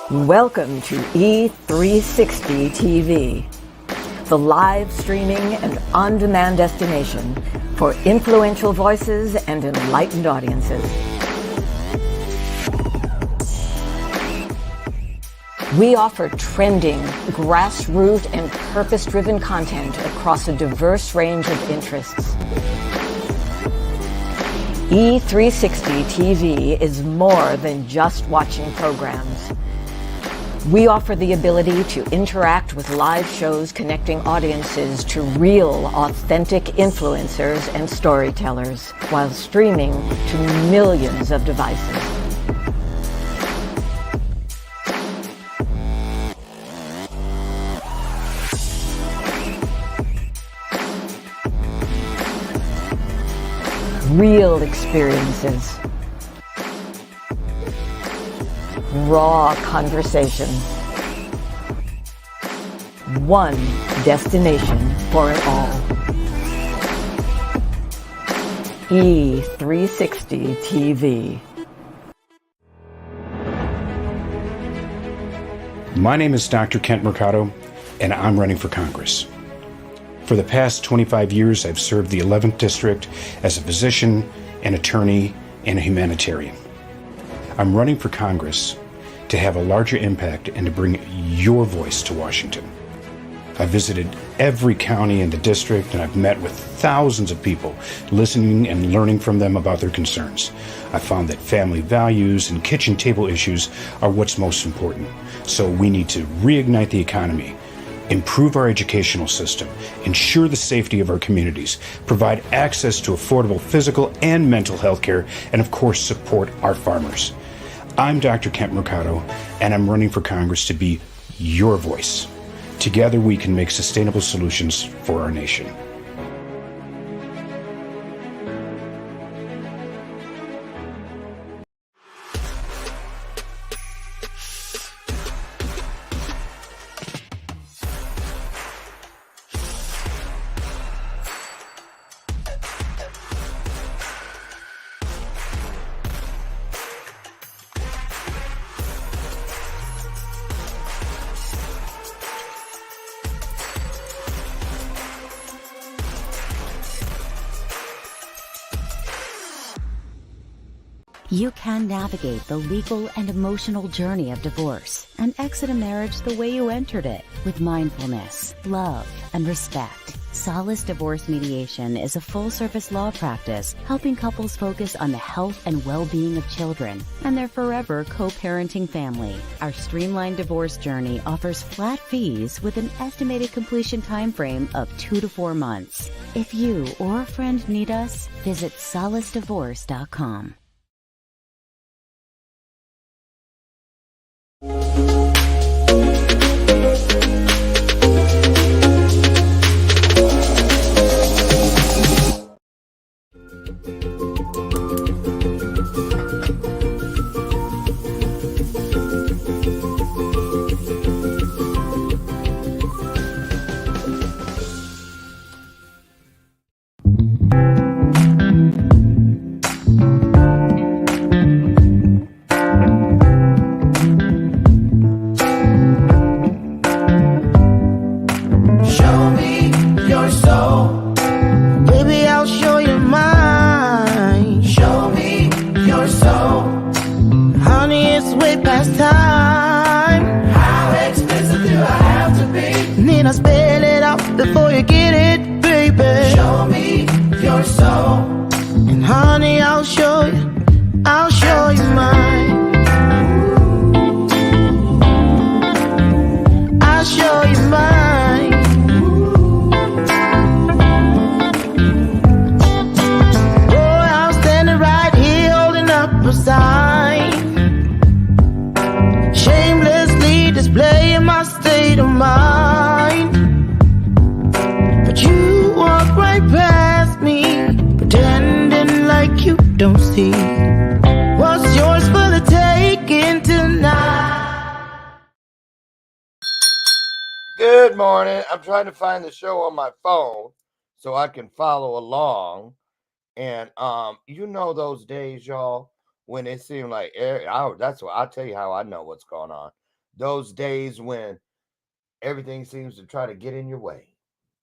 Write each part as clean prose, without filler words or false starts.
Welcome to E360 TV, the live streaming and on-demand destination for influential voices and enlightened audiences. We offer trending, grassroots, and purpose-driven content across a diverse range of interests. E360 TV is more than just watching programs. We offer the ability to interact with live shows connecting audiences to real, authentic influencers and storytellers while streaming to millions of devices. Real experiences. Raw conversation. One destination for it all. E360 TV. My name is Dr. Kent Mercado, and I'm running for Congress. For the past 25 years, I've served the 11th District as a physician, an attorney, and a humanitarian. I'm running for Congress to have a larger impact and to bring your voice to Washington. I've visited every county in the district, and I've met with thousands of people, listening and learning from them about their concerns. I found that family values and kitchen table issues are what's most important. So we need to reignite the economy, improve our educational system, ensure the safety of our communities, provide access to affordable physical and mental health care, and of course support our farmers. I'm Dr. Kent Mercado, and I'm running for Congress to be your voice. Together we can make sustainable solutions for our nation. You can navigate the legal and emotional journey of divorce and exit a marriage the way you entered it, with mindfulness, love, and respect. Solace Divorce Mediation is a full-service law practice helping couples focus on the health and well-being of children and their forever co-parenting family. Our streamlined divorce journey offers flat fees with an estimated completion time frame of 2 to 4 months. If you or a friend need us, visit solacedivorce.com. Before you get it, baby, show me your soul. And honey, I'll show you mine. I'll show you mine. Oh, I'm standing right here holding up a sign, shamelessly displaying my state of mind. You walk right past me, pretending like you don't see what's yours for the taking tonight. Good morning. I'm trying to find the show on my phone so I can follow along. And you know those days, y'all, when it seemed like that's what I'll tell you how I know what's going on. those days when everything seems to try to get in your way.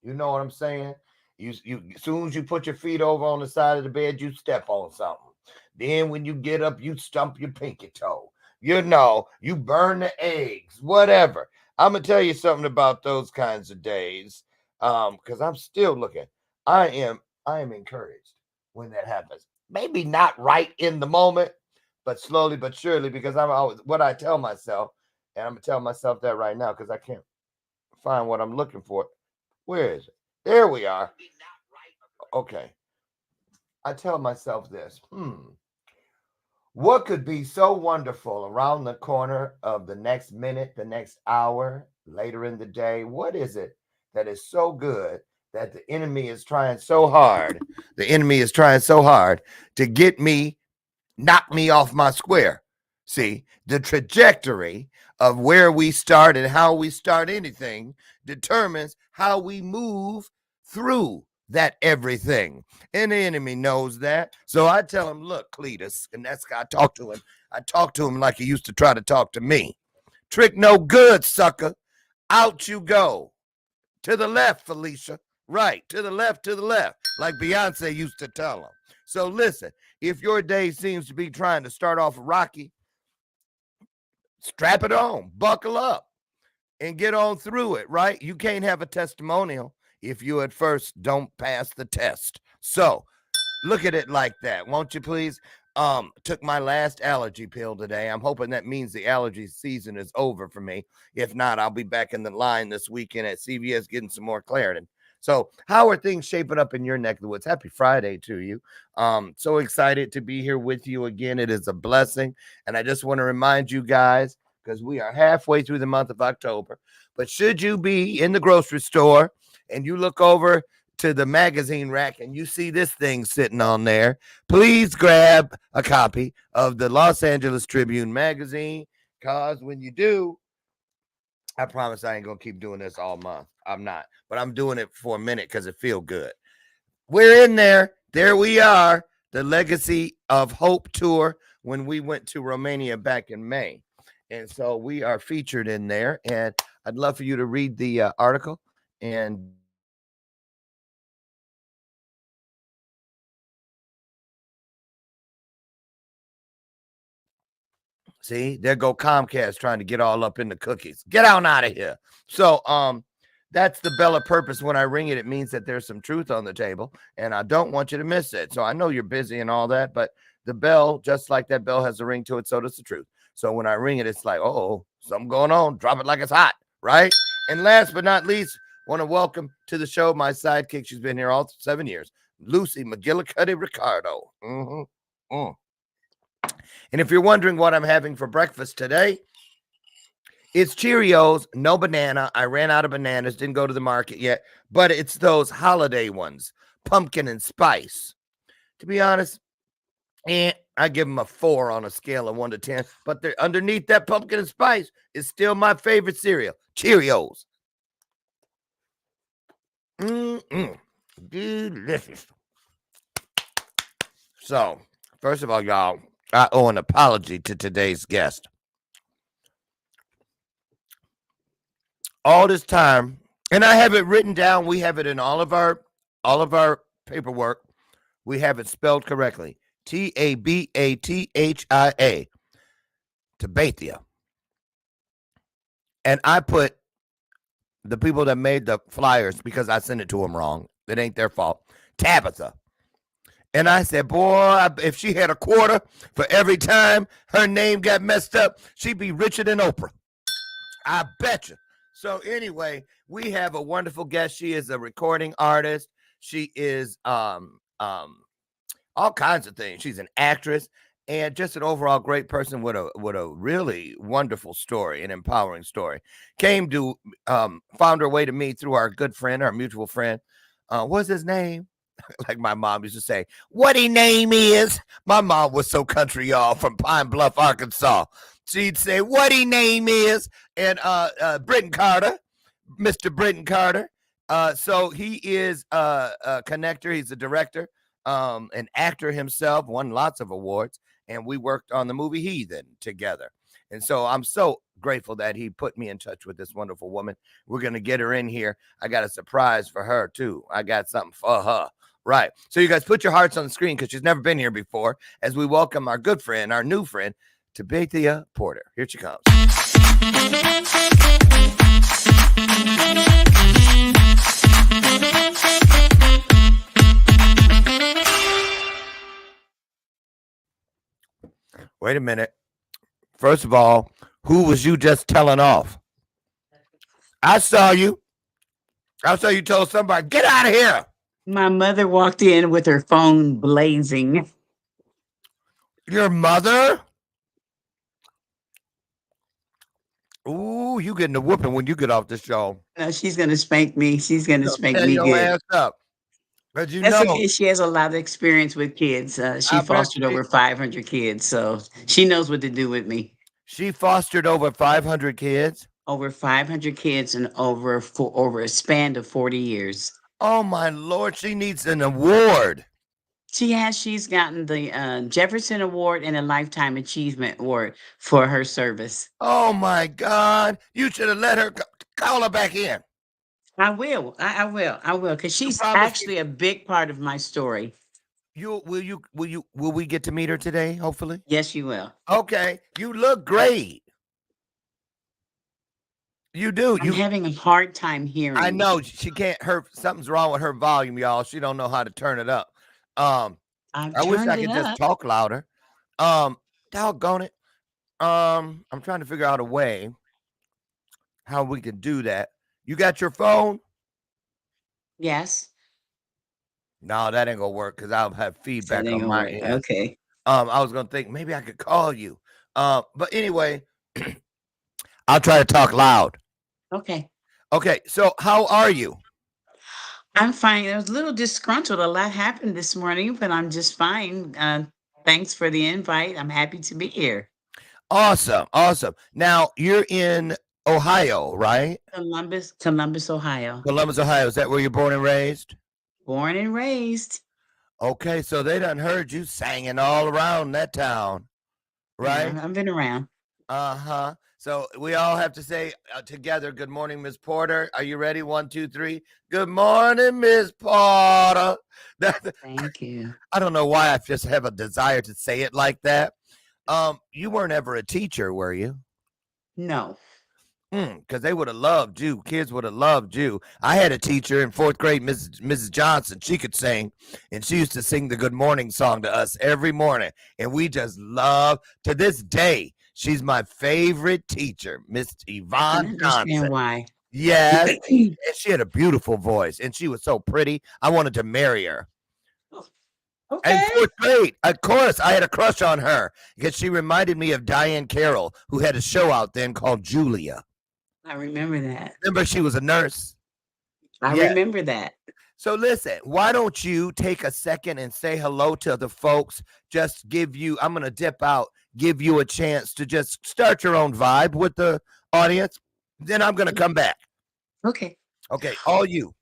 You know what I'm saying? You as soon as you put your feet over on the side of the bed, you step on something. Then when you get up, you stump your pinky toe. You know, you burn the eggs, whatever. I'm gonna tell you something about those kinds of days. Because I'm still looking. I am encouraged when that happens. Maybe not right in the moment, but slowly but surely, because I'm always what I tell myself, and I'm gonna tell myself that right now because I can't find what I'm looking for. Where is it? There we are. Okay. I tell myself this. What could be so wonderful around the corner of the next minute, the next hour, later in the day? What is it that is so good that the enemy is trying so hard? The enemy is trying so hard to get me, knock me off my square. See, the trajectory of where we start and how we start anything determines how we move through that everything. And the enemy knows that. So I tell him, look, Cletus, and that's how I talk to him. I talk to him like he used to try to talk to me. Trick no good, sucker. Out you go. To the left, Felicia. Right. To the left, like Beyonce used to tell him. So listen, if your day seems to be trying to start off rocky, strap it on, buckle up, and get on through it, right? You can't have a testimonial if you at first don't pass the test. So look at it like that, won't you please? Took my last allergy pill today. I'm hoping that means the allergy season is over for me. If not, I'll be back in the line this weekend at CVS getting some more Claritin. So how are things shaping up in your neck of the woods? Happy Friday to you. So excited to be here with you again. It is a blessing. And I just want to remind you guys, because we are halfway through the month of October, but should you be in the grocery store and you look over to the magazine rack and you see this thing sitting on there, please grab a copy of the Los Angeles Tribune magazine, because when you do, I promise I ain't gonna keep doing this all month. I'm not, but I'm doing it for a minute because it feels good. We're in there. There we are. The Legacy of Hope tour when we went to Romania back in May. And so we are featured in there. And I'd love for you to read the article. And see, there go Comcast trying to get all up in the cookies. Get on out of here. So that's the bell of purpose. When I ring it, it means that there's some truth on the table, and I don't want you to miss it. So I know you're busy and all that, but the bell, just like that bell has a ring to it, so does the truth. So when I ring it, it's like, oh, something going on. Drop it like it's hot, right? And last but not least, want to welcome to the show my sidekick. She's been here all 7 years, Lucy McGillicuddy Ricardo. And if you're wondering what I'm having for breakfast today, it's Cheerios, no banana. I ran out of bananas, didn't go to the market yet, but it's those holiday ones, pumpkin and spice. To be honest, I give them a 4 on a scale of 1 to 10, but they're underneath that pumpkin and spice is still my favorite cereal, Cheerios. Delicious. So, first of all, y'all, I owe an apology to today's guest. All this time, and I have it written down. We have it in all of our paperwork. We have it spelled correctly. Tabathia. Tabitha. And I put the people that made the flyers, because I sent it to them wrong. It ain't their fault. Tabitha. And I said, boy, if she had a quarter for every time her name got messed up, she'd be richer than Oprah. I bet you. So anyway, we have a wonderful guest. She is a recording artist. She is all kinds of things. She's an actress and just an overall great person with a really wonderful story, an empowering story. Came to found her way to me through our good friend, our mutual friend. What's his name? Like my mom used to say, what he name is. My mom was so country, y'all, from Pine Bluff, Arkansas. She'd say, what he name is. And Britton Carter, Mr. Britton Carter. So he is a connector. He's a director, an actor himself, won lots of awards. And we worked on the movie Heathen together. And so I'm so grateful that he put me in touch with this wonderful woman. We're going to get her in here. I got a surprise for her, too. I got something for her. Right. So you guys put your hearts on the screen because she's never been here before as we welcome our good friend, our new friend, Tabitha Porter. Here she comes. Wait a minute. First of all, who was you just telling off? I saw you. I saw you told somebody, get out of here. My mother walked in with her phone blazing. Your mother? Ooh, you getting a whooping when you get off the show. No, she's gonna spank me. She's gonna spank Tear me your good. ass up. But you That's know, okay. She has a lot of experience with kids. She I bet fostered over 500 kids, so she knows what to do with me. she fostered over 500 kids. Over 500 kids and over a span of 40 years. Oh my Lord, she needs an award. She's gotten the Jefferson Award and a Lifetime Achievement Award for her service. Oh my God, you should have let her call her back in. I will. I will, because she's promise actually a big part of my story. Will we get to meet her today? Hopefully. Yes, you will. Okay, you look great. You do. I'm having a hard time hearing. I know she can't. Something's wrong with her volume, y'all. She don't know how to turn it up. I wish I could just talk louder. Doggone it. I'm trying to figure out a way how we can do that. You got your phone? Yes. No, that ain't gonna work because I'll have feedback on my end. Okay. I was gonna think maybe I could call you. But anyway, I'll try to talk loud. Okay. Okay, so how are you? I'm fine. I was a little disgruntled. A lot happened this morning, but I'm just fine. Thanks for the invite. I'm happy to be here. Awesome. Now you're in Ohio, right? Columbus, Ohio. Columbus, Ohio. Is that where you're born and raised? Born and raised. Okay, so they done heard you singing all around that town, right? Yeah, I've been around. Uh-huh. So we all have to say together, good morning, Miss Porter. Are you ready? 1, 2, 3. Good morning, Miss Porter. Thank you. I don't know why I just have a desire to say it like that. You weren't ever a teacher, were you? No. Because they would have loved you. Kids would have loved you. I had a teacher in 4th grade, Mrs. Johnson. She could sing, and she used to sing the good morning song to us every morning. And we just love, to this day, she's my favorite teacher, Miss Yvonne Johnson. Why? Yes. And she had a beautiful voice, and she was so pretty. I wanted to marry her. Okay. And 4th grade, of course, I had a crush on her because she reminded me of Diane Carroll, who had a show out then called Julia. I remember that. Remember, she was a nurse. I remember that. So listen, why don't you take a second and say hello to the folks? Just I'm going to dip out, give you a chance to just start your own vibe with the audience. Then I'm going to come back. Okay. Okay, all you.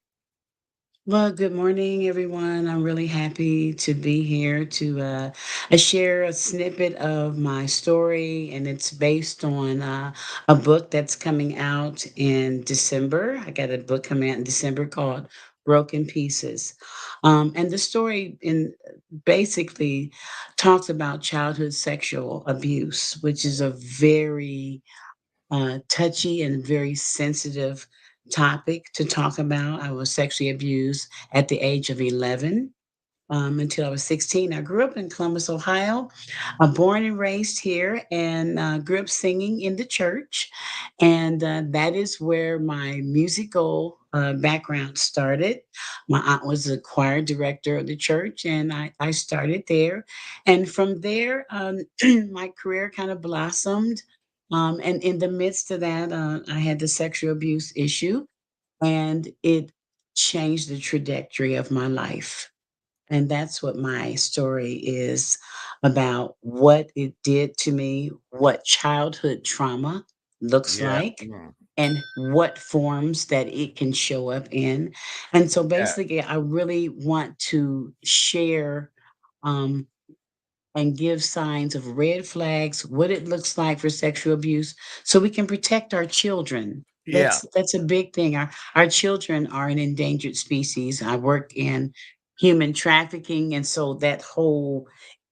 Well, good morning, everyone. I'm really happy to be here to share a snippet of my story, and it's based on a book that's coming out in December. I got a book coming out in December called Broken Pieces. And the story basically talks about childhood sexual abuse, which is a very touchy and very sensitive topic to talk about. I was sexually abused at the age of 11 until I was 16. I grew up in Columbus, Ohio. I'm born and raised here and grew up singing in the church. And that is where my musical background started. My aunt was the choir director of the church, and I started there. And from there, my career kind of blossomed. And in the midst of that, I had the sexual abuse issue, and it changed the trajectory of my life. And that's what my story is about, what it did to me, what childhood trauma looks like, and what forms that it can show up in. And so basically, I really want to share um, and give signs of red flags, what it looks like for sexual abuse, so we can protect our children. Yeah. That's a big thing. Our children are an endangered species. I work in human trafficking, and so that whole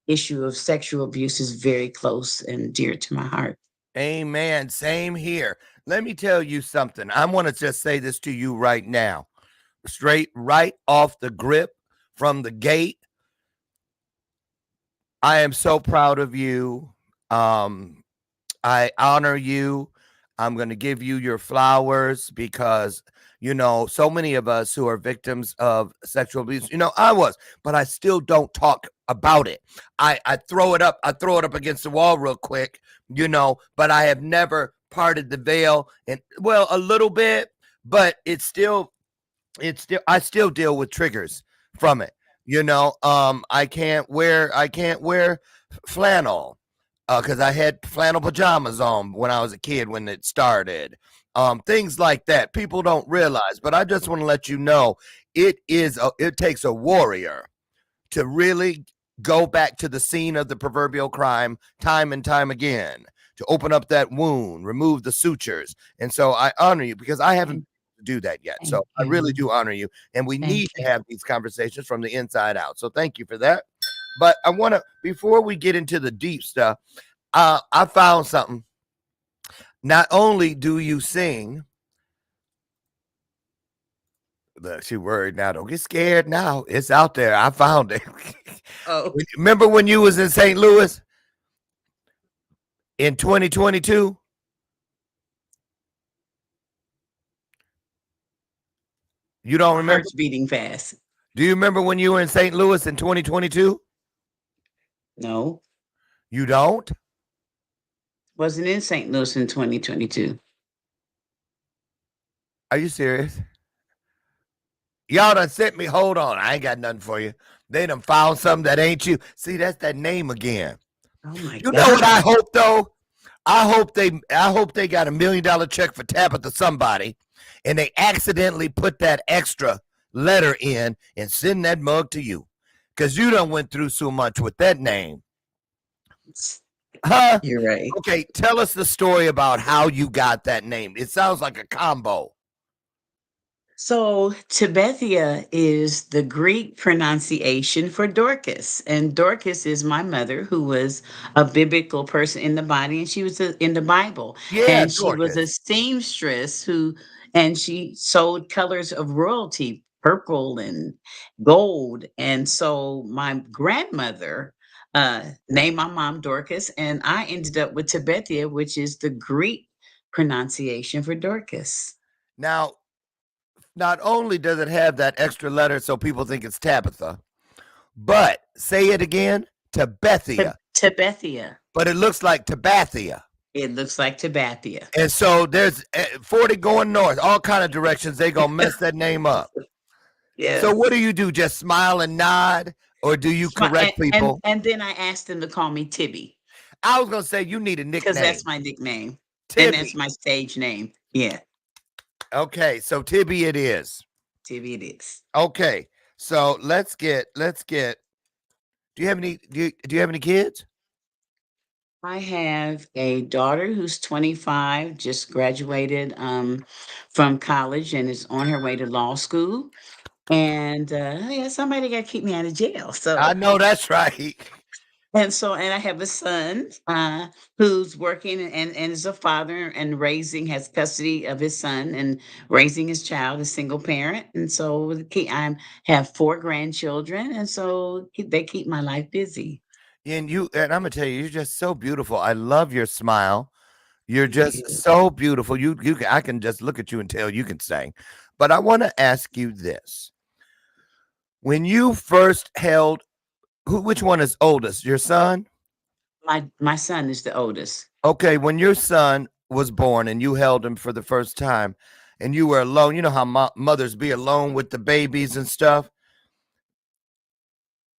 issue of sexual abuse is very close and dear to my heart. Amen. Same here. Let me tell you something. I want to just say this to you right now, straight right off the grip from the gate. I am so proud of you. I honor you. I'm going to give you your flowers because, so many of us who are victims of sexual abuse, I was, but I still don't talk about it. I throw it up. I throw it up against the wall real quick, but I have never parted the veil, and well, a little bit, but I still deal with triggers from it. I can't wear flannel because I had flannel pajamas on when I was a kid when it started. Things like that people don't realize, but I just want to let you know it takes a warrior to really go back to the scene of the proverbial crime time and time again, to open up that wound, remove the sutures. And so I honor you because I haven't do that yet. So I really do honor you. And we Thank need you. to have these conversations from the inside out. So thank you for that. But I want to, before we get into the deep stuff, I found something. Not only do you sing, look, she worried now. Don't get scared now. It's out there. I found it. Oh, Remember when you was in St. Louis in 2022? You don't my remember? heart's beating fast. Do you remember when you were in St. Louis in 2022? No, You don't? wasn't in St. Louis in 2022. Are you serious? Y'all done sent me. Hold on. I ain't got nothing for you. They done found something that ain't you. See, that's that name again. Oh my You know what I God. hope though? I hope they got $1 million check for Tabitha somebody, and they accidentally put that extra letter in and send that mug to you. Cause you done went through so much with that name. Huh? You're right. Okay, tell us the story about how you got that name. It sounds like a combo. So, Tabitha is the Greek pronunciation for Dorcas. And Dorcas is my mother, who was a biblical person in the body, and she was in the Bible. Yeah, And she was a Dorcas. seamstress and she sewed colors of royalty, purple and gold. And so, my grandmother named my mom Dorcas, and I ended up with Tabitha, which is the Greek pronunciation for Dorcas. Now, not only does it have that extra letter so people think it's Tabitha, but say it again, Tabethia. Tabitha. But it looks like Tabathia. It looks like Tabithia. And so there's 40 going north, all kind of directions. They gonna mess that name up. Yes. So what do you do? Just smile and nod, or do you correct people? And then I asked them to call me Tibby I was gonna say you need a because nickname. that's my nickname. And Tibby. that's my stage name. Yeah, Okay, so Tibby it is. Tibby it is. Okay, so let's get. Do you have any? Do you have any kids? I have a daughter who's 25, just graduated from college and is on her way to law school. And yeah, somebody got to keep me out of jail. I So know that's right. and I have a son who's working and is a father and has custody of his son and raising his child, a single parent. And so I have 4 grandchildren, and so they keep my life busy. And I'm gonna tell you, you're just so beautiful. I love your smile. You're Thank just you. so beautiful. I can just look at you and tell you can sing. But I want to ask you this: when you first held, which one is oldest? Your son? My son is the oldest. Okay, when your son was born and you held him for the first time, and you were alone. You know how mothers be alone with the babies and stuff.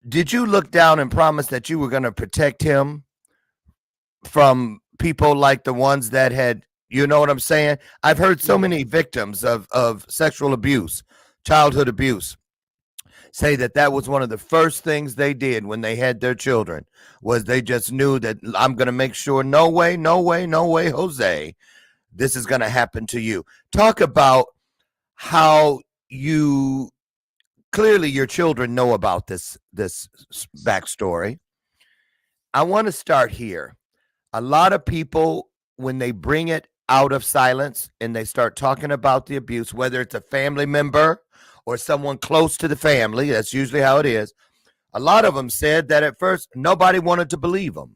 Did you look down and promise that you were going to protect him from people like the ones that had, you know what I'm saying? I've heard so many victims of sexual abuse, childhood abuse. say that that was one of the first things they did when they had their children was they just knew that I'm going to make sure no way, no way, no way, Jose, this is going to happen to you. Talk about how you clearly your children know about this backstory. I want to start here. A lot of people, when they bring it out of silence and they start talking about the abuse, whether it's a family member or someone close to the family, that's usually how it is. A lot of them said that at first nobody wanted to believe them.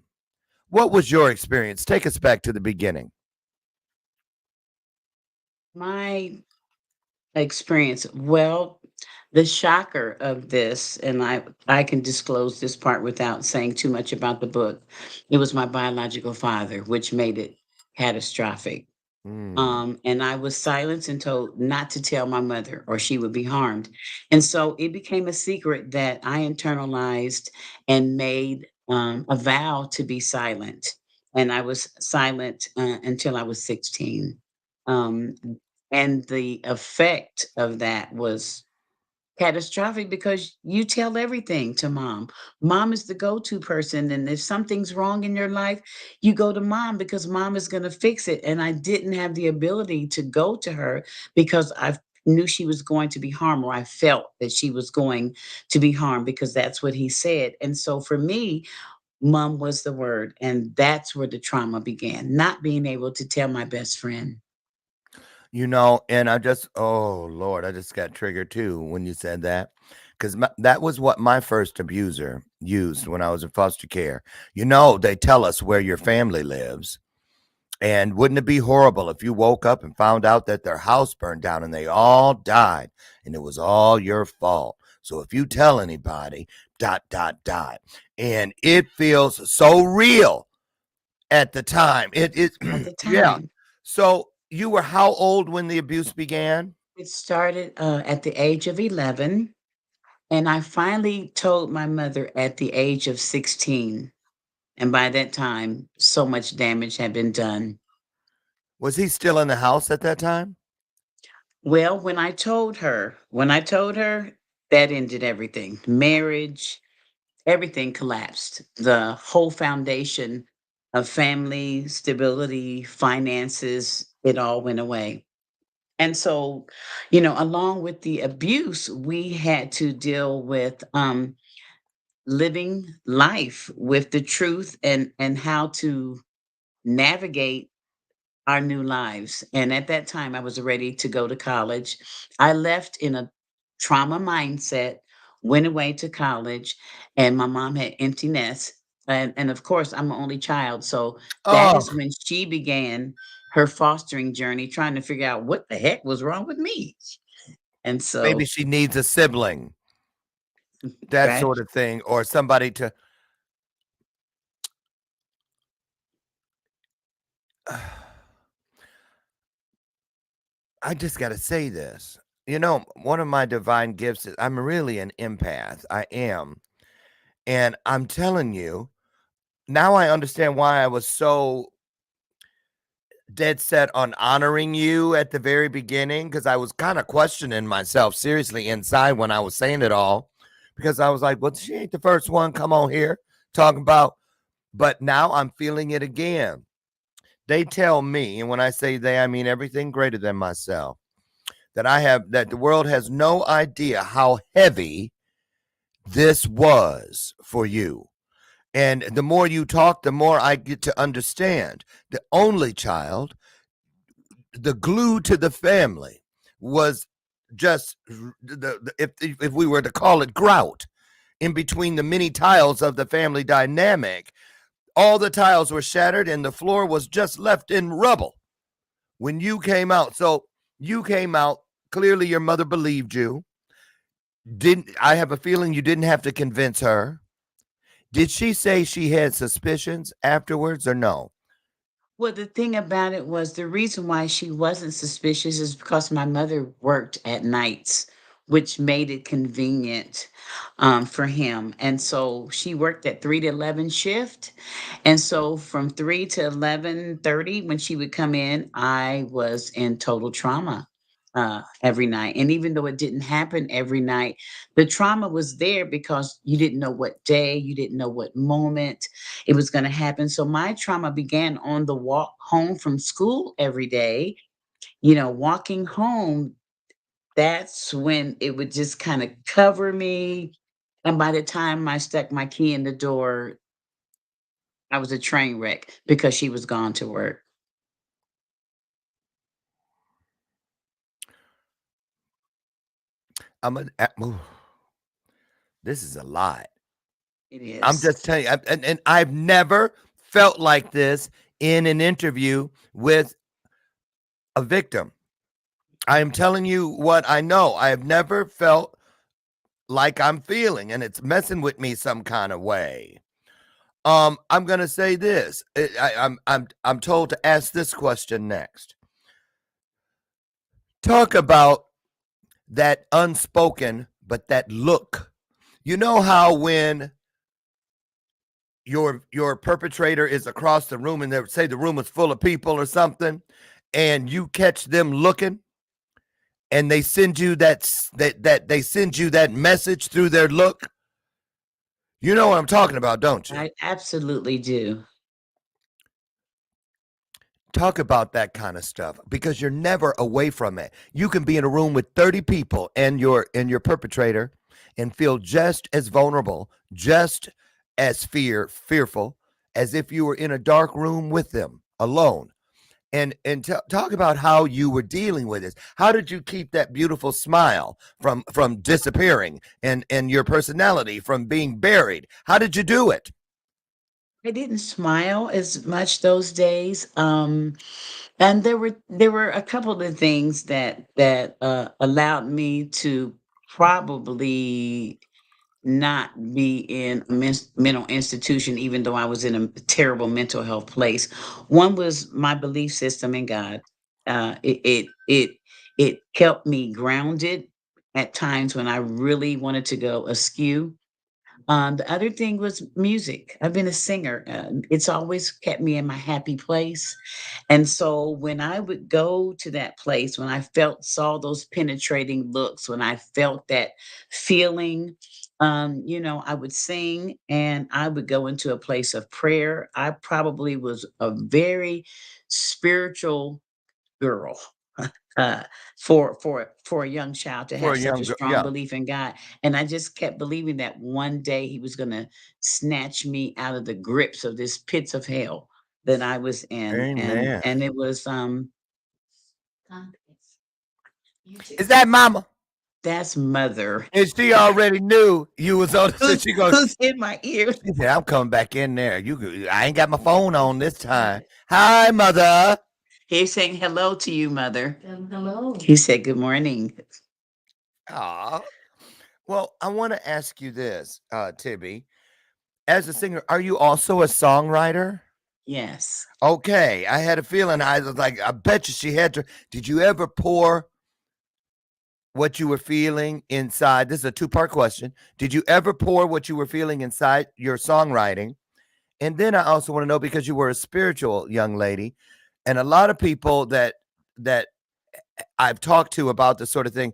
What was your experience? Take us back to the beginning. My experience, well, the shocker of this, and I can disclose this part without saying too much about the book. It was my biological father, which made it catastrophic. Mm. And I was silenced and told not to tell my mother or she would be harmed. And so it became a secret that I internalized and made a vow to be silent. And I was silent until I was 16. Um, and the effect of that was catastrophic because you tell everything to mom. Mom is the go-to person, and if something's wrong in your life, you go to mom because mom is going to fix it. And I didn't have the ability to go to her because I knew she was going to be harmed, or I felt that she was going to be harmed because that's what he said. And so for me, mom was the word, and that's where the trauma began, not being able to tell my best friend. And I just, oh Lord, I just got triggered too when you said that. Because that was what my first abuser used when I was in foster care. They tell us where your family lives. And wouldn't it be horrible if you woke up and found out that their house burned down and they all died and it was all your fault? So if you tell anybody, dot, dot, dot. And it feels so real at the time. It is, At the yeah. time, So you were how old when the abuse began? it started at the age of 11. And I finally told my mother at the age of 16. And by that time, so much damage had been done. Was he still in the house at that time? Well, when I told her, that ended everything. Marriage, everything collapsed. The whole foundation of family, stability, finances, it all went away. And so, along with the abuse, we had to deal with living life with the truth and how to navigate our new lives. And at that time I was ready to go to college. I left in a trauma mindset, went away to college, and my mom had empty nest. And of course I'm an only child. So that Oh, is when she began her fostering journey, trying to figure out what the heck was wrong with me. And maybe so she needs a sibling, that that sort of thing, or somebody to. I just got to say this. One of my divine gifts is I'm really an empath. I am. And I'm telling you, now I understand why I was so dead set on honoring you at the very beginning because I was kind of questioning myself seriously inside when I was saying it all because I was like, well, she ain't the first one come on here talking about, but now I'm feeling it again. They tell me, and when I say they, I mean everything greater than myself, that the world has no idea how heavy this was for you. And the more you talk, the more I get to understand. The only child, the glue to the family, was just if we were to call it grout in between the many tiles of the family dynamic. All the tiles were shattered and the floor was just left in rubble when you came out. So you came out. Clearly, your mother believed you. Didn't I have a feeling you didn't have to convince her? Did she say she had suspicions afterwards or no? Well, the thing about it was the reason why she wasn't suspicious is because my mother worked at nights, which made it convenient for him. And so she worked at 3 to 11 shift. And so from 3 to 11:30, when she would come in, I was in total trauma. every night. And even though it didn't happen every night, the trauma was there because you didn't know what day, you didn't know what moment it was going to happen. So my trauma began on the walk home from school every day. Walking home, that's when it would just kind of cover me. And by the time I stuck my key in the door, I was a train wreck because she was gone to work. Ooh, this is a lot. It I'm is. just telling you, and I've never felt like this in an interview with a victim. I am telling you what I know. I have never felt like I'm feeling, and it's messing with me some kind of way. I'm gonna say this. I'm told to ask this question next. Talk about that unspoken, but that look. You know how when your perpetrator is across the room and they say the room is full of people or something, and you catch them looking, and they send you that they send you that message through their look. You know what I'm talking about, don't you? I absolutely do. Talk about that kind of stuff because you're never away from it. You can be in a room with 30 people and your perpetrator and feel just as vulnerable, just as fearful as if you were in a dark room with them alone. And talk about how you were dealing with this. How did you keep that beautiful smile from disappearing and your personality from being buried? How did you do it? I didn't smile as much those days. And there were a couple of things that allowed me to probably not be in a mental institution, even though I was in a terrible mental health place. One was my belief system in God. It kept me grounded at times when I really wanted to go askew. The other thing was music. I've been a singer. It's always kept me in my happy place. And so when I would go to that place, when I saw those penetrating looks, when I felt that feeling, I would sing and I would go into a place of prayer. I probably was a very spiritual girl. uh, for a young child to For have a such a young girl, strong yeah. belief in God, and I just kept believing that one day He was going to snatch me out of the grips of this pits of hell that I was in, and Amen. and it was Is that mama? that's mother And she already knew you was on. So who's she goes, who's in my ear. she said, "I'm coming back in there. I ain't got my phone on this time. Hi, mother. He's saying hello to you, mother. Hello. He said good morning. Aw. Well, I want to ask you this, Tibby. As a singer, are you also a songwriter? Yes. Okay, I had a feeling. I was like, I bet you she had to. Did you ever pour what you were feeling inside? This is a two-part question. Did you ever pour what you were feeling inside your songwriting? And then I also want to know because you were a spiritual young lady, and a lot of people that I've talked to about this sort of thing,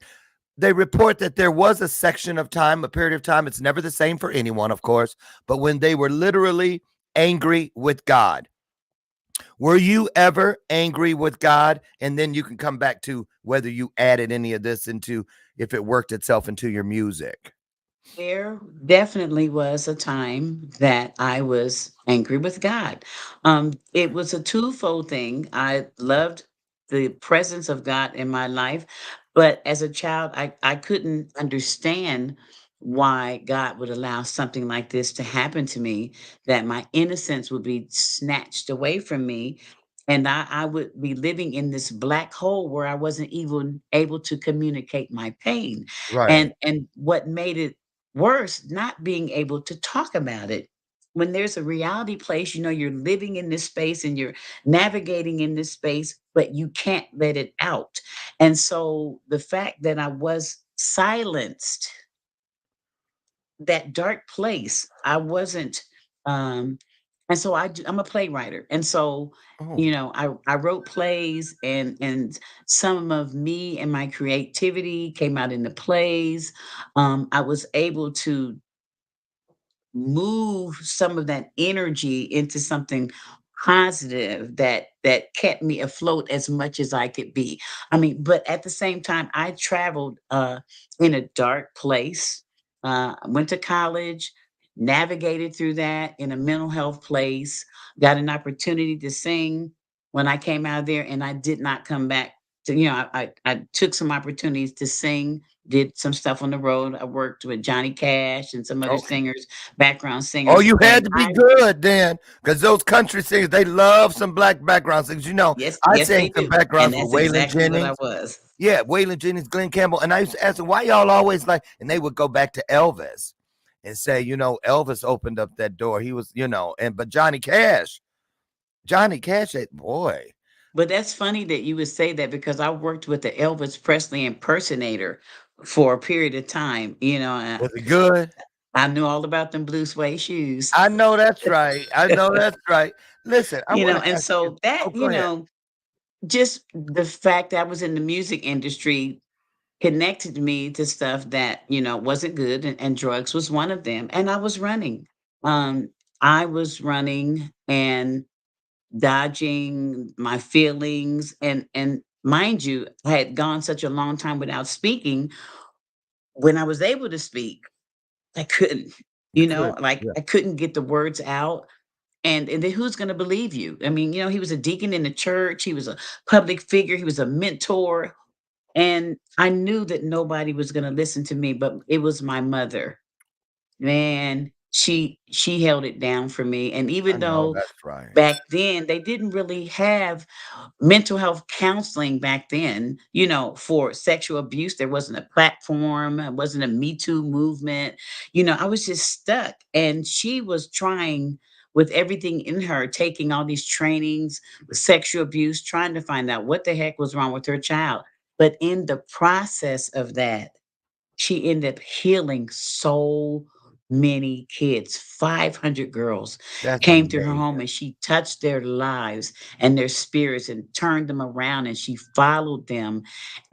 they report that there was a section of time, a period of time. It's never the same for anyone, of course, but when they were literally angry with God. Were you ever angry with God? And then you can come back to whether you added any of this into if it worked itself into your music. There definitely was a time that I was angry with God. It was a twofold thing. I loved the presence of God in my life, but as a child, I couldn't understand why God would allow something like this to happen to me, that my innocence would be snatched away from me. And I would be living in this black hole where I wasn't even able to communicate my pain. Right. And what made it worse, not being able to talk about it. When there's a reality place, you're living in this space and you're navigating in this space, but you can't let it out. And so the fact that I was silenced, that dark place, I wasn't um And so I'm a playwright. And so, Oh, I wrote plays, and some of me and my creativity came out in the plays. I was able to move some of that energy into something positive that kept me afloat as much as I could be. I mean, but at the same time, I traveled in a dark place. Went to college, navigated through that in a mental health place, got an opportunity to sing when I came out of there, and I did not come back to, I took some opportunities to sing, did some stuff on the road. I worked with Johnny Cash and some other okay. singers, background Oh, singers, you and had to be good then, because those country singers, they love some black background singers. yes, I yes, they sang some do, and backgrounds for that's Waylon exactly what I Jennings. was. Yeah, Waylon Jennings, Glenn Campbell. And I used to ask them, why y'all always like, and they would go back to Elvis and say, Elvis opened up that door. He was, but Johnny Cash, that boy. But that's funny that you would say that, because I worked with the Elvis Presley impersonator for a period of time. Was it good? I knew all about them blue suede shoes. I know that's right. I know that's right. Listen, I want to And ask you. so that, Oh, go ahead. just the fact that I was in the music industry connected me to stuff that, wasn't good, and drugs was one of them. And I was running. I was running and dodging my feelings, and mind you, I had gone such a long time without speaking. When I was able to speak, I couldn't, You could. like Yeah. I couldn't get the words out. And then who's going to believe you? I mean, he was a deacon in the church, he was a public figure, he was a mentor, and I knew that nobody was going to listen to me, but it was my mother. Man, she held it down for me. And I even know though that's right. back then they didn't really have mental health counseling back then, for sexual abuse, there wasn't a platform, it wasn't a Me Too movement. I was just stuck. And she was trying with everything in her, taking all these trainings with sexual abuse, trying to find out what the heck was wrong with her child. But in the process of that, she ended up healing so many kids. 500 girls That's came to her home, amazing. and she touched their lives and their spirits and turned them around, and she followed them.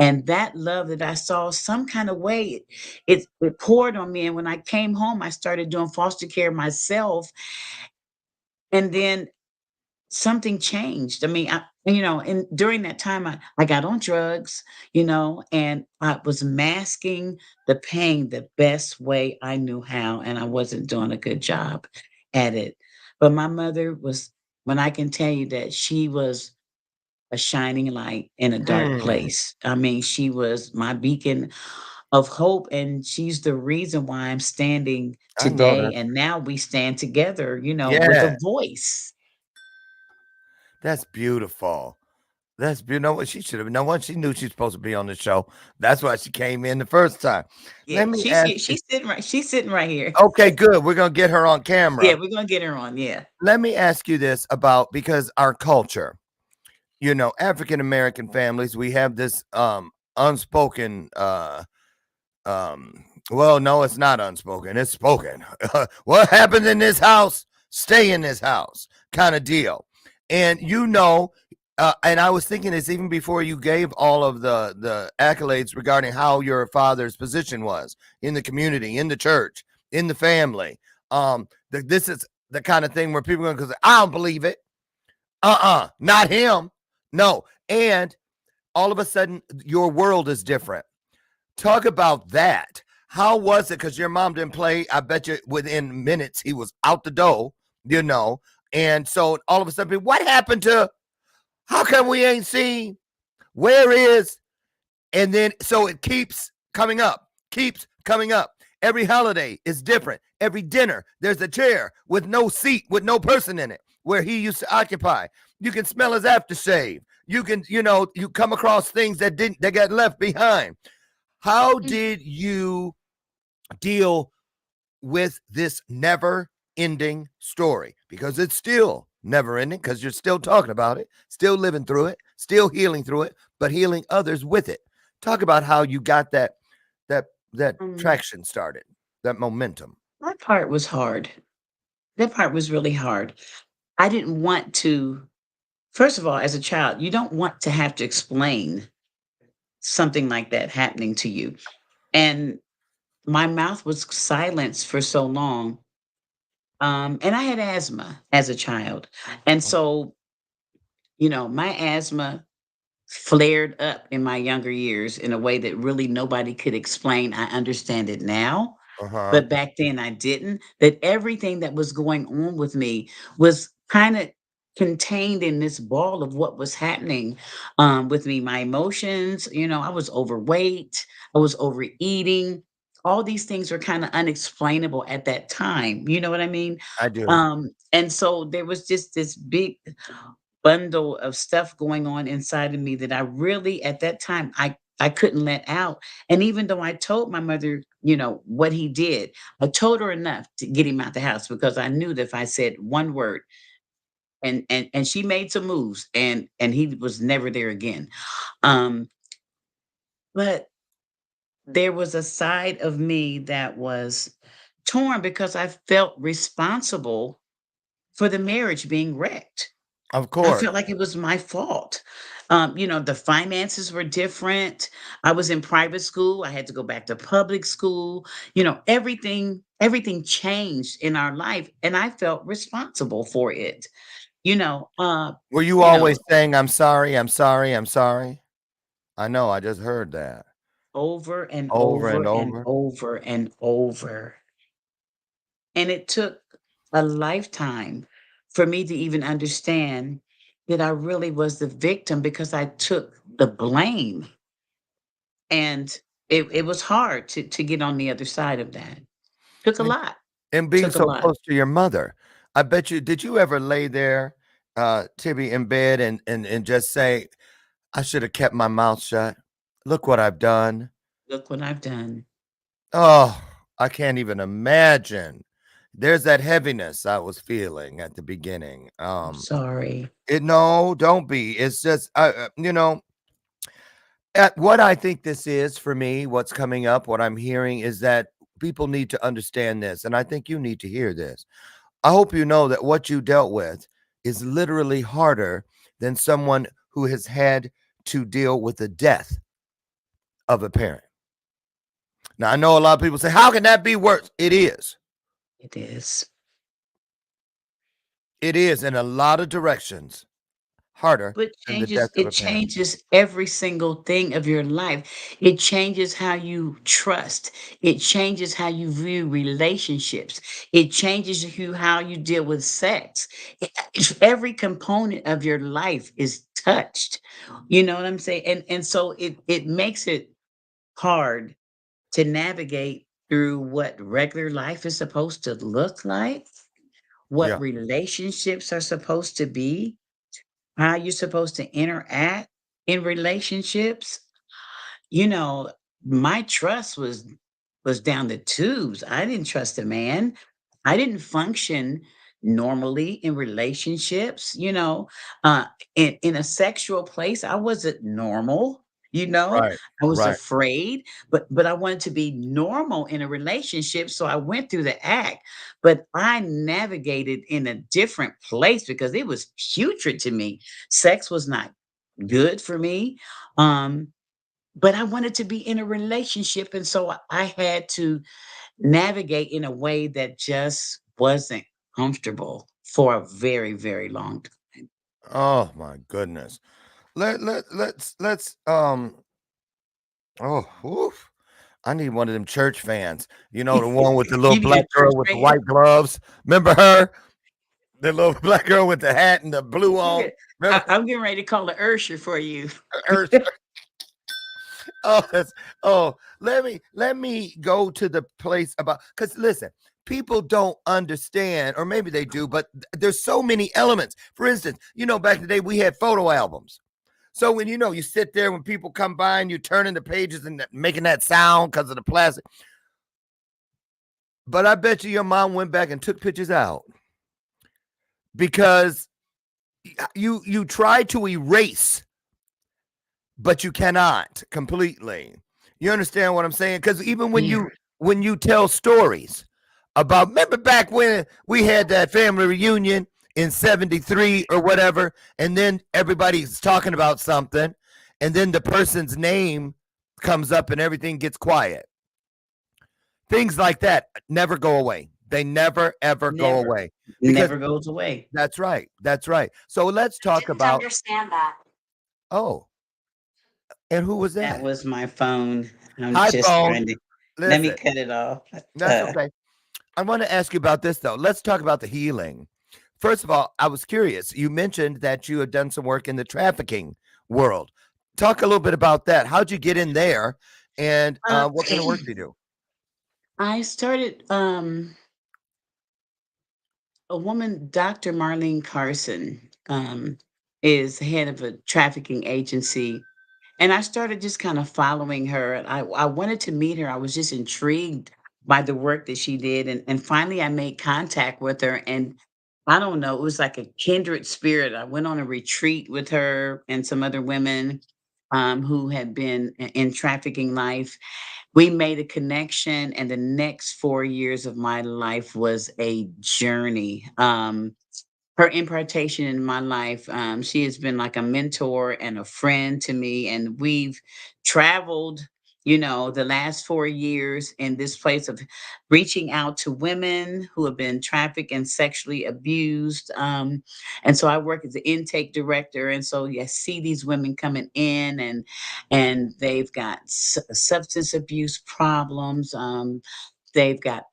And that love that I saw, some kind of way, it poured on me. And when I came home, I started doing foster care myself. And then something changed. I mean, and during that time, I got on drugs, and I was masking the pain the best way I knew how, and I wasn't doing a good job at it. But my mother was, when I can tell you that she was a shining light in a dark Hmm. place. I mean, she was my beacon of hope, and she's the reason why I'm standing I know today. that's And now we stand together, with a yeah. voice. That's beautiful. That's beautiful. Know what she should have. No one. She knew she was supposed to be on the show. That's why she came in the first time. Yeah, Let me she's ask here. you. She's sitting right here. Okay, good. We're gonna get her on Yeah, camera. we're gonna get her on. Yeah. Let me ask you this about because our culture, African American families, we have this unspoken well, no, it's not unspoken, it's spoken. What happens in this house, stay in this house kind of deal. And and I was thinking this even before you gave all of the accolades regarding how your father's position was in the community, in the church, in the family. This is the kind of thing where people are going to say, I don't believe it. Not him. No. And all of a sudden, your world is different. Talk about that. How was it? Because your mom didn't play. I bet you within minutes he was out the door. And so all of a sudden, what happened to? How come we ain't seen? Where is? And then so it keeps coming up, keeps coming up. Every holiday is different. Every dinner, there's a chair with no seat, with no person in it, where he used to occupy. You can smell his aftershave. You can, you come across things that got left behind. How did you deal with this never ending story? Because it's still never ending, because you're still talking about it, still living through it, still healing through it, but healing others with it. Talk about how you got that Um, traction started, that momentum. that part was hard. That part was really hard. I didn't want to, first of all, as a child, you don't want to have to explain something like that happening to you. And my mouth was silenced for so long. And I had asthma as a child. And so, my asthma flared up in my younger years in a way that really nobody could explain. I understand it now, Uh-huh. but back then I didn't. That everything that was going on with me was kind of contained in this ball of what was happening with me. My emotions, I was overweight, I was overeating. All these things were kind of unexplainable at that time. You know what I mean? I do. And so there was just this big bundle of stuff going on inside of me that I really at that time I couldn't let out. And even though I told my mother, what he did, I told her enough to get him out the house because I knew that if I said one word and she made some moves and he was never there again. Um but there was a side of me that was torn because I felt responsible for the marriage being wrecked. Of I course. felt like it was my fault. The finances were different. I was in private school. I had to go back to public school. Everything changed in our life, and I felt responsible for it. You know, uh, Were you you know, always saying, I'm sorry, I'm sorry, I'm sorry? I know, I just heard that over and over and over and over. over and over. And it took a lifetime for me to even understand that I really was the victim because I took the blame. And it was hard to get on the other side of that. Took a And lot. and being Took a so lot. close to your mother, I bet you did you ever lay there, Tibby, in bed and just say, "I should have kept my mouth shut. Look what I've done." Look what I've done. Oh, I can't even imagine. There's that heaviness I was feeling at the beginning. I'm sorry. No, don't be. It's just, what I think this is for me, what's coming up, what I'm hearing is that people need to understand this. And I think you need to hear this. I hope you know that what you dealt with is literally harder than someone who has had to deal with the death of a parent. Now, I know a lot of people say, how can that be worse? It is. It is. It is in a lot of directions harder But than the death of it a parent. changes every single thing of your life. It changes how you trust. It changes how you view relationships. It changes how you deal with sex. Every component of your life is touched. You know what I'm saying? And so it makes it hard to navigate through what regular life is supposed to look like, what Yeah. relationships are supposed to be, how you're supposed to interact in relationships. You know, my trust was down the tubes. I didn't trust a man. I didn't function normally in relationships, in a sexual place. I wasn't normal, you know. Right. I was Right. afraid, but I wanted to be normal in a relationship, so I went through the act, but I navigated in a different place because it was putrid to me. Sex was not good for me. Um, but I wanted to be in a relationship, and so I had to navigate in a way that just wasn't comfortable for a very, very long time. Oh my goodness. Let's oh oof. I need one of them church fans. You know, the one with the little You need a black church girl with the fan? white gloves. Remember her? The little black girl with the hat and the blue on. Yeah. Remember I'm getting ready to call a Ursher for you. her? Oh, let me go to the place about because listen, people don't understand, or maybe they do, but there's so many elements. For instance, back in the day we had photo albums. So when you sit there when people come by and you turning the pages and making that sound because of the plastic. But I bet you your mom went back and took pictures out because you try to erase, but you cannot completely. You understand what I'm saying? Because even when Yeah. you tell stories about, remember back when we had that family reunion in 73 or whatever, and then everybody's talking about something, and then the person's name comes up and everything gets quiet. Things like that never go away. They never ever go Never, away because never goes away. that's right. That's right. So let's talk Didn't about, understand that. oh, and who was That that? was my phone. I'm Hi, just phone. trying to let me Listen, cut it off. that's okay. I want to ask you about this though. Let's talk about the healing. First of all, I was curious. You mentioned that you had done some work in the trafficking world. Talk a little bit about that. How'd you get in there, and Uh, what kind of work do you do? I started a woman, Dr. Marlene Carson, is head of a trafficking agency. And I started just kind of following her. And I wanted to meet her. I was just intrigued by the work that she did. And finally, I made contact with her. And I don't know, it was like a kindred spirit. I went on a retreat with her and some other women who had been in trafficking life. We made a connection, and the next 4 years of my life was a journey. Her impartation in my life, she has been like a mentor and a friend to me, and we've traveled, the last 4 years in this place of reaching out to women who have been trafficked and sexually abused. And so I work as an intake director, and so I see these women coming in, and they've got substance abuse problems. They've got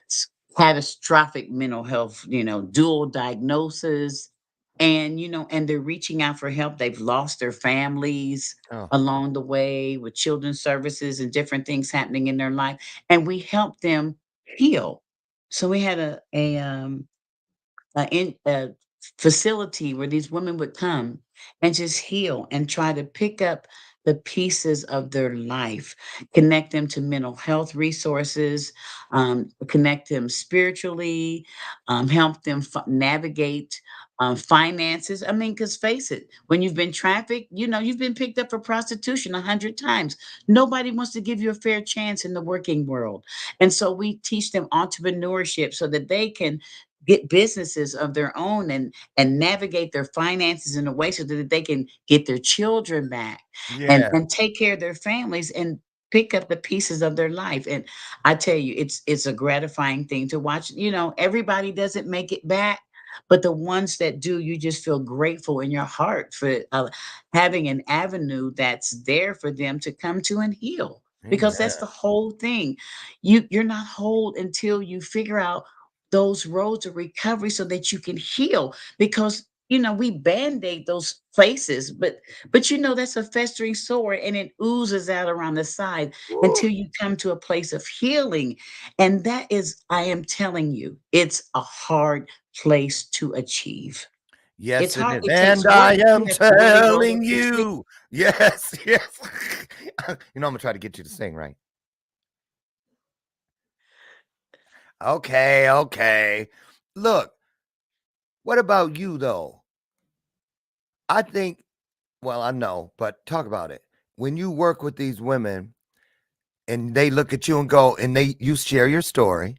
catastrophic mental health, dual diagnosis. And, and they're reaching out for help. They've lost their families Oh, along the way with children's services and different things happening in their life. And we help them heal. So we had a facility where these women would come and just heal and try to pick up the pieces of their life, connect them to mental health resources, connect them spiritually, help them navigate finances. I mean, because face it, when you've been trafficked, you've been picked up for prostitution 100 times. Nobody wants to give you a fair chance in the working world. And so we teach them entrepreneurship so that they can get businesses of their own and navigate their finances in a way so that they can get their children back and yeah. and take care of their families and pick up the pieces of their life. And I tell you, it's a gratifying thing to watch. Everybody doesn't make it back, but the ones that do, you just feel grateful in your heart for having an avenue that's there for them to come to and heal, because that's Amen. the whole thing. You're not whole until you figure out those roads of recovery so that you can heal. Because we band-aid those places, but that's a festering sore, and it oozes out around the side Woo. until you come to a place of healing. And that is, I am telling you, it's a hard place to achieve. It's Yes, it hard. is. It takes And work. I You am have to really roll up telling your sleeves. you. Yes, yes. I'm gonna try to get you to sing, right? Okay, okay. Look, what about you though? I think, well, I know, but talk about it. When you work with these women and they look at you and go, and you share your story,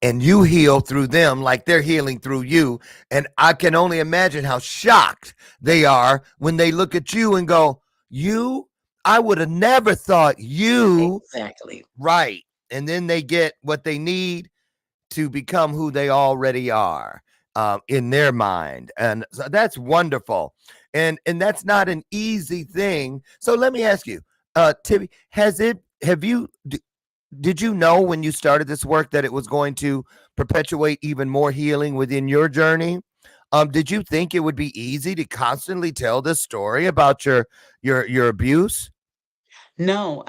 and you heal through them like they're healing through you. And I can only imagine how shocked they are when they look at you and go, you, I would have never thought you, Exactly. right. And then they get what they need to become who they already are, in their mind. And so that's wonderful. And that's not an easy thing. So let me ask you, Tibby, did you know when you started this work that it was going to perpetuate even more healing within your journey? Did you think it would be easy to constantly tell this story about your abuse? No,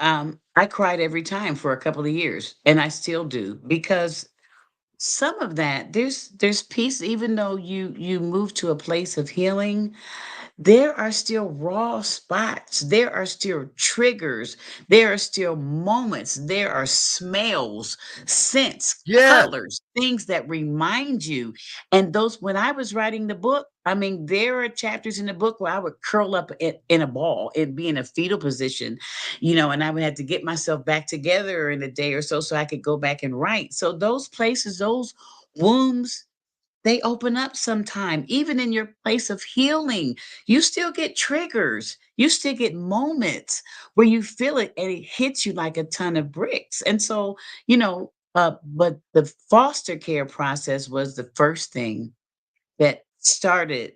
I cried every time for a couple of years, and I still do, because some of that, there's peace. Even though you move to a place of healing, there are still raw spots. There are still triggers. There are still moments. There are smells, scents, Yes. colors, things that remind you. And those, when I was writing the book, I mean, there are chapters in the book where I would curl up in a ball and be in a fetal position, and I would have to get myself back together in a day or so I could go back and write. So those places, those wombs, they open up sometime. Even in your place of healing, you still get triggers. You still get moments where you feel it and it hits you like a ton of bricks. And so, but the foster care process was the first thing that started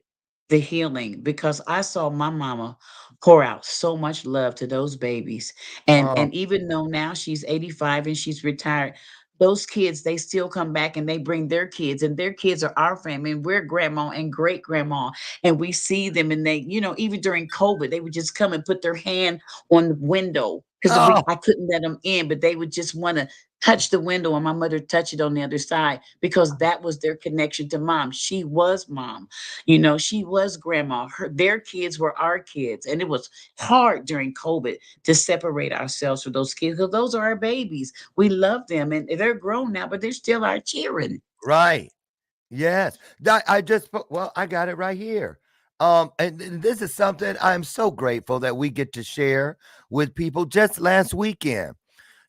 the healing because I saw my mama pour out so much love to those babies. Oh, And even though now she's 85 and she's retired, those kids, they still come back and they bring their kids, and their kids are our family, and we're grandma and great grandma. And we see them, and they, even during COVID, they would just come and put their hand on the window because oh, I couldn't let them in, but they would just want to touch the window and my mother touch it on the other side because that was their connection to mom. She was mom. She was grandma. Their kids were our kids. And it was hard during COVID to separate ourselves from those kids because those are our babies. We love them and they're grown now, but they're still our children. right. Yes. I just well, I got it right here. And this is something I'm so grateful that we get to share with people. Just last weekend,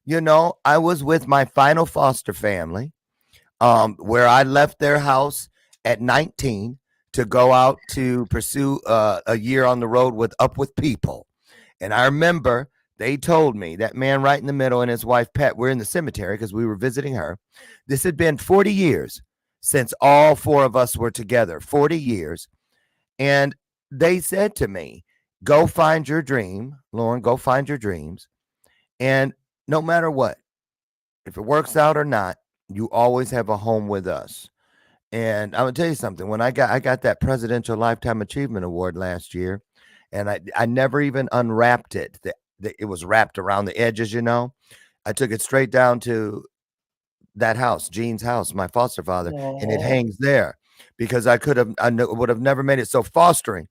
I was with my final foster family, where I left their house at 19 to go out to pursue a year on the road with people. And I remember they told me that man right in the middle and his wife Pat were in the cemetery because we were visiting her. This had been 40 years since all four of us were together. 40 years. And they said to me, go find your dream, Lauren, go find your dreams. And no matter what, if it works out or not, you always have a home with us. And I'm gonna tell you something. When I got that Presidential Lifetime Achievement Award last year, and I never even unwrapped it. It was wrapped around the edges. I took it straight down to that house, Gene's house, my foster father, and it Oh, hangs there because would have never made it. So fostering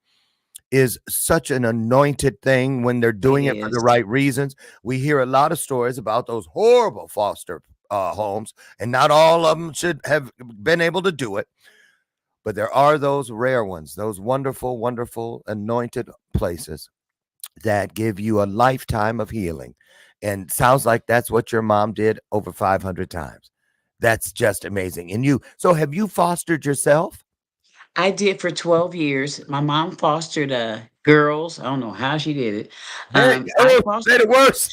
is such an anointed thing when they're it doing it for the is. right reasons. We hear a lot of stories about those horrible foster homes, and not all of them should have been able to do it. But there are those rare ones, those wonderful, wonderful anointed places that give you a lifetime of healing. And sounds like that's what your mom did over 500 times. That's just amazing. And so have you fostered yourself? I did for 12 years. My mom fostered girls. I don't know how she did it. Hey, I oh, made fostered it worse.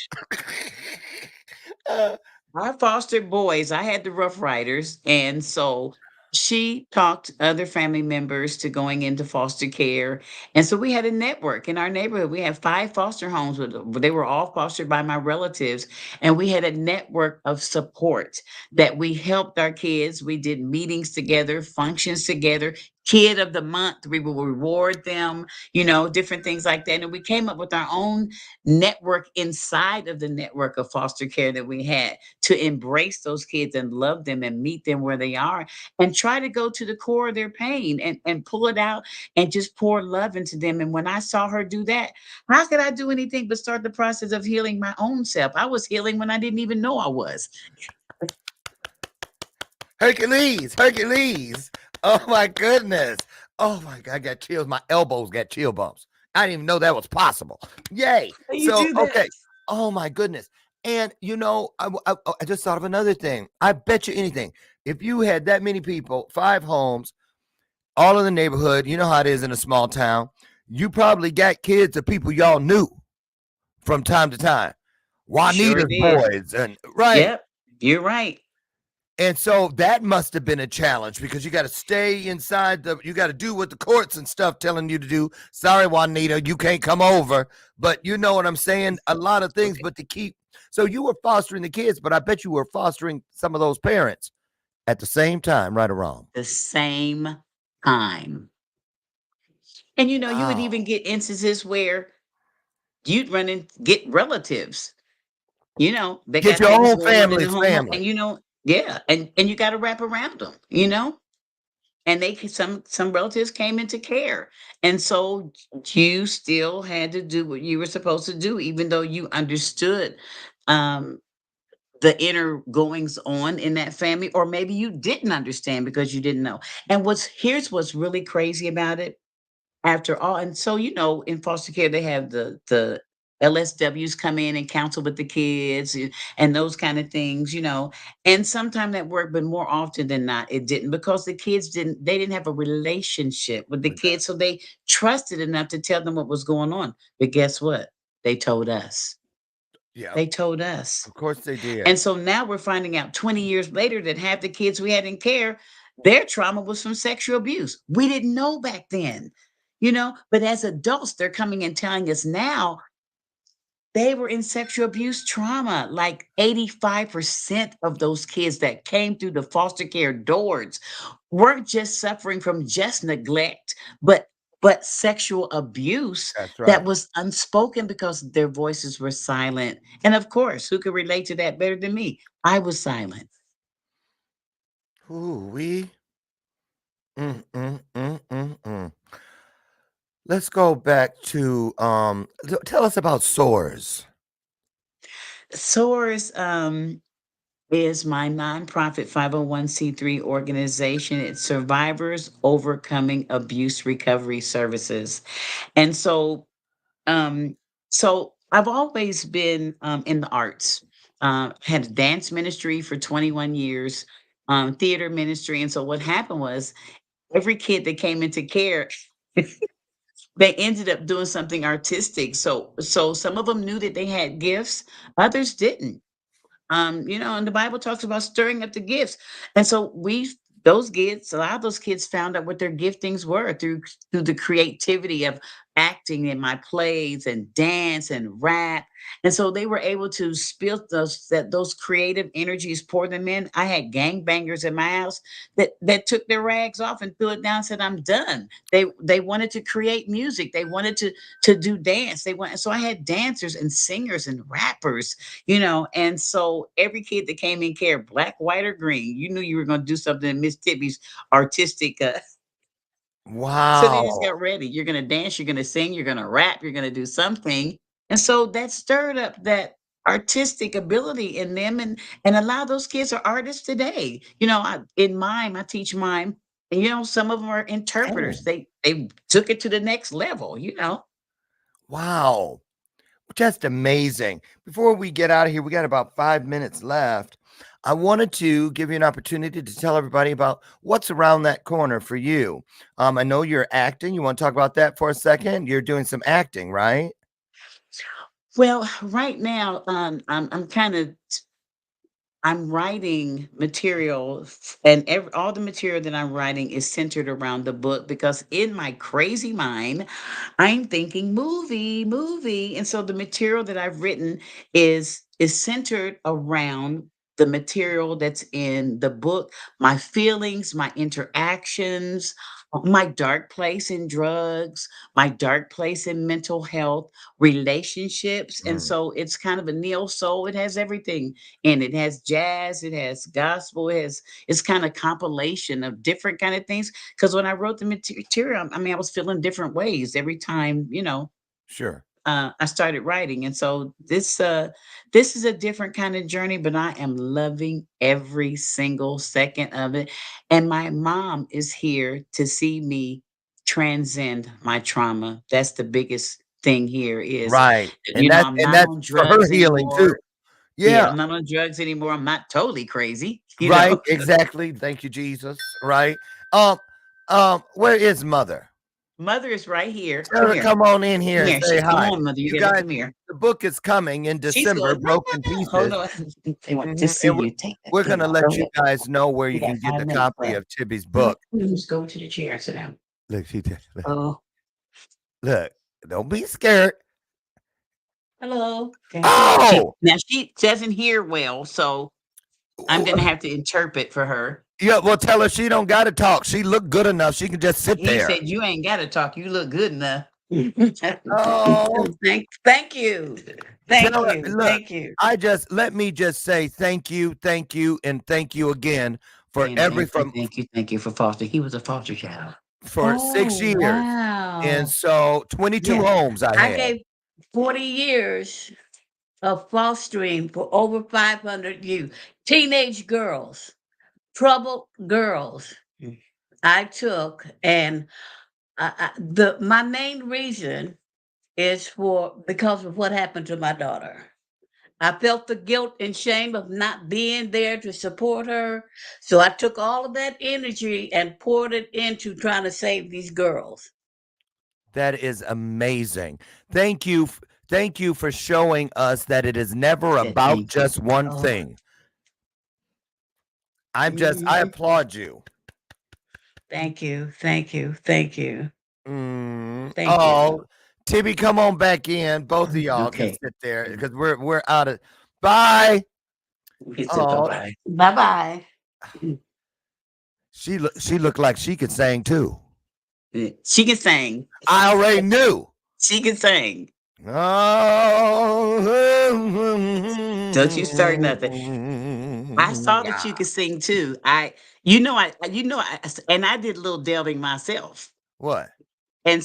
Uh, I fostered boys. I had the Rough Riders, and so she talked other family members to going into foster care, and so we had a network in our neighborhood. We had 5 foster homes they were all fostered by my relatives, and we had a network of support that we helped our kids. We did meetings together, functions together. Kid of the month, we will reward them, different things like that. And we came up with our own network inside of the network of foster care that we had to embrace those kids and love them and meet them where they are and try to go to the core of their pain and pull it out and just pour love into them. And when I saw her do that, how could I do anything but start the process of healing my own self? I was healing when I didn't even know I was. Hercules, Hercules. Oh my goodness. Oh my God, I got chills. My elbows got chill bumps. I didn't even know that was possible. Yay. How you So, do that? okay. Oh my goodness. And I just thought of another thing. I bet you anything. If you had that many people, 5 homes, all in the neighborhood, you know how it is in a small town, you probably got kids of people y'all knew from time to time. Sure Juanita's did. boys, and right. Yep. You're right. And so that must have been a challenge because you got to stay inside you got to do what the courts and stuff telling you to do. Sorry, Juanita, you can't come over. But you know what I'm saying? A lot of things, Okay. but to keep. So you were fostering the kids, but I bet you were fostering some of those parents at the same time, right or wrong. The same time. And you would even Wow. get instances where you'd run and get relatives. They Get got your things own going on in the family's home, family. and yeah, and you got to wrap around them. And some relatives came into care, and so you still had to do what you were supposed to do, even though you understood um, the inner goings on in that family, or maybe you didn't understand because you didn't know. And here's what's really crazy about it after all. And so, in foster care, they have the LSWs come in and counsel with the kids and those kind of things, and sometimes that worked, but more often than not, it didn't because the kids they didn't have a relationship with the With that. kids, so they trusted enough to tell them what was going on. But guess what? They told us. Yep. They told us. Of course they did. And so now we're finding out 20 years later that half the kids we had in care, their trauma was from sexual abuse. We didn't know back then. But as adults, they're coming and telling us now they were in sexual abuse trauma. Like 85% of those kids that came through the foster care doors weren't just suffering from just neglect, but sexual abuse That's that right. was unspoken because their voices were silent. And of course, who could relate to that better than me? I was silent. Ooh, we. Mm. Let's go back to tell us about SOARS. SOARS is my nonprofit 501c3 organization. It's Survivors Overcoming Abuse Recovery Services. And um, so I've always been in the arts. Had a dance ministry for 21 years, theater ministry. And so what happened was every kid that came into care, they ended up doing something artistic. So some of them knew that they had gifts, others didn't. And the Bible talks about stirring up the gifts. And so a lot of those kids found out what their giftings were through the creativity of acting in my plays and dance and rap. And so they were able to spill those creative energies, pour them in. I had gangbangers in my house that took their rags off and threw it down and said, I'm done. They wanted to create music. They wanted to do dance. So I had dancers and singers and rappers. And so every kid that came in care, black, white, or green, you knew you were going to do something in Miss Tippy's artistic. So they just Wow. got ready. You're going to dance, you're going to sing, you're going to rap, you're going to do something. And so that stirred up that artistic ability in them. And a lot of those kids are artists today. In mime, I teach mime. And some of them are Oh, interpreters. They took it to the next level. wow. Just amazing. Before we get out of here, we got about 5 minutes left. I wanted to give you an opportunity to tell everybody about what's around that corner for you. I know you're acting. You want to talk about that for a second? You're doing some acting, right? Well, right now, I'm writing material, and all the material that I'm writing is centered around the book because in my crazy mind, I'm thinking movie, and so the material that I've written is centered around the material that's in the book, my feelings, my interactions, my dark place in drugs, my dark place in mental health, relationships, and Mm, so it's kind of a neo soul. It has everything and it has jazz, it has gospel, it's kind of compilation of different kind of things. Because when I wrote the material, I mean, I was feeling different ways every time, sure. I started writing, and so this is a different kind of journey, but I am loving every single second of it. And my mom is here to see me transcend my trauma. That's the biggest thing here is, Right. And that's I'm and not that's on for her drugs healing too. anymore. Yeah, Yeah. I'm not on drugs anymore. I'm not totally crazy, you Right. know. Exactly. Thank you, Jesus. Right. Um, where is mother? Mother is right here. Tell Come her to here. come on in here Come and here. say Come hi. on, mother. You You gotta guys, come here. the book is coming in She's December, going, no, no, Broken no. Hold Pieces. on. They want to Mhm, see and you. Take that we're thing gonna off. Go let you ahead. guys know where You you got can get 5 the minutes copy left. of Tibby's No, book. just go to the chair. Sit down. Look, she did. Look, Oh, look, don't be scared. hello. Okay. Oh, She doesn't hear well, so I'm gonna have to interpret for her. yeah. Well, tell her she don't got to talk. She look good enough. She can just sit He there. said, "You ain't got to talk. You look good enough." Oh, Thank you, tell her. Look, thank you. let me just say thank you, and thank you again for Thank you for foster. He was a foster child. for Oh, 6 years, and wow. so 22 Yeah. homes I I had. gave 40 years of fostering for over 500 youth, teenage girls, troubled girls. I took, and my main reason is because of what happened to my daughter. I felt the guilt and shame of not being there to support her. So I took all of that energy and poured it into trying to save these girls. That is amazing. Thank you. Thank you for showing us that it is never Said about thank you. just one Oh, thing. I mhm. applaud you. Thank you. Thank you. Thank you. Thank you. Oh, Tibby, come on back in. Both of y'all can Okay. sit there because we're out of. Bye. He said Oh, bye-bye. Bye-bye. she looked like she could sing too. She can sing. I already knew. She can sing. Oh, Don't you start nothing. I saw that yeah. you could sing too. And I did a little delving myself What? and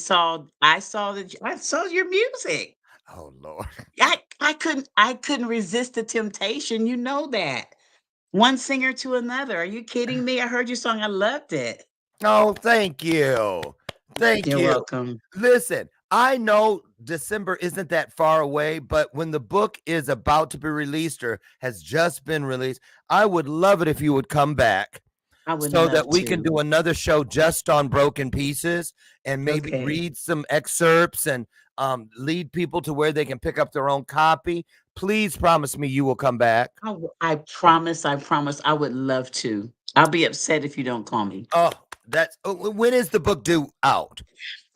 I saw your music. Oh Lord. I couldn't resist the temptation. You know that. One singer to another. Are you kidding me? I heard your song. I loved it. Oh, thank you. Thank You're you. welcome. Listen, I know December isn't that far away, but when the book is about to be released or has just been released, I would love it if you would come back I would so that love we can to. do another show just on Broken Pieces and maybe Okay. read some excerpts and lead people to where they can pick up their own copy. Please promise me you will come back. I promise. I promise. I would love to. I'll be upset if you don't call me. Oh, when is the book due out?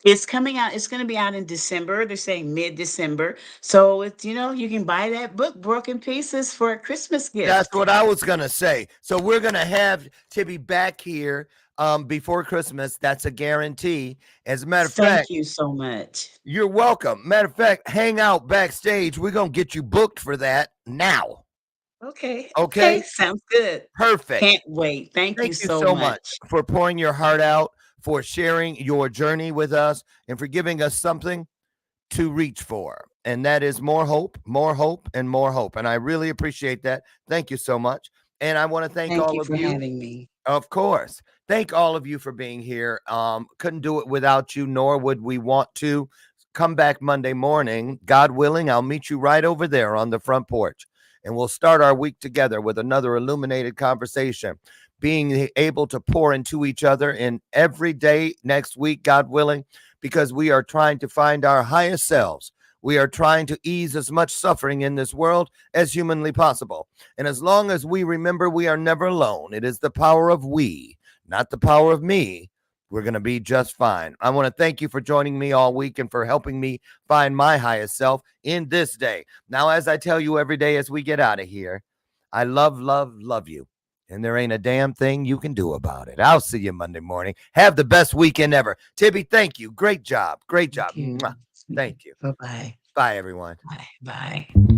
It's coming out. It's going to be out in December. They're saying mid-December. So it's, you can buy that book, Broken Pieces, for a Christmas That's gift. what I was gonna say. So we're gonna have Tibby back here before Christmas. That's a guarantee. As a matter of Thank fact, you so much. you're welcome. Matter of fact, hang out backstage. We're gonna get you booked for that now. Okay. Okay, Okay. Sounds good. perfect. Can't wait. Thank you Thank you so so much much. for pouring your heart out, for sharing your journey with us, and for giving us something to reach for. And that is more hope, more hope, and more hope. And I really appreciate that. Thank you so much. And I want to thank Thank all you of for you. having me. Of course. Thank all of you for being here. Couldn't do it without you, nor would we want to. Come back Monday morning. God willing, I'll meet you right over there on the front porch. And we'll start our week together with another illuminated conversation. Being able to pour into each other in every day next week, God willing, because we are trying to find our highest selves. We are trying to ease as much suffering in this world as humanly possible. And as long as we remember we are never alone, it is the power of we, not the power of me. We're going to be just fine. I want to thank you for joining me all week and for helping me find my highest self in this day. Now, as I tell you every day as we get out of here, I love, love, love you. And there ain't a damn thing you can do about it. I'll see you Monday morning. Have the best weekend ever. Tibby, thank you. Great job. Great job. Thank you. Mwah. Thank you. Bye-bye. Bye, everyone. Bye. Bye.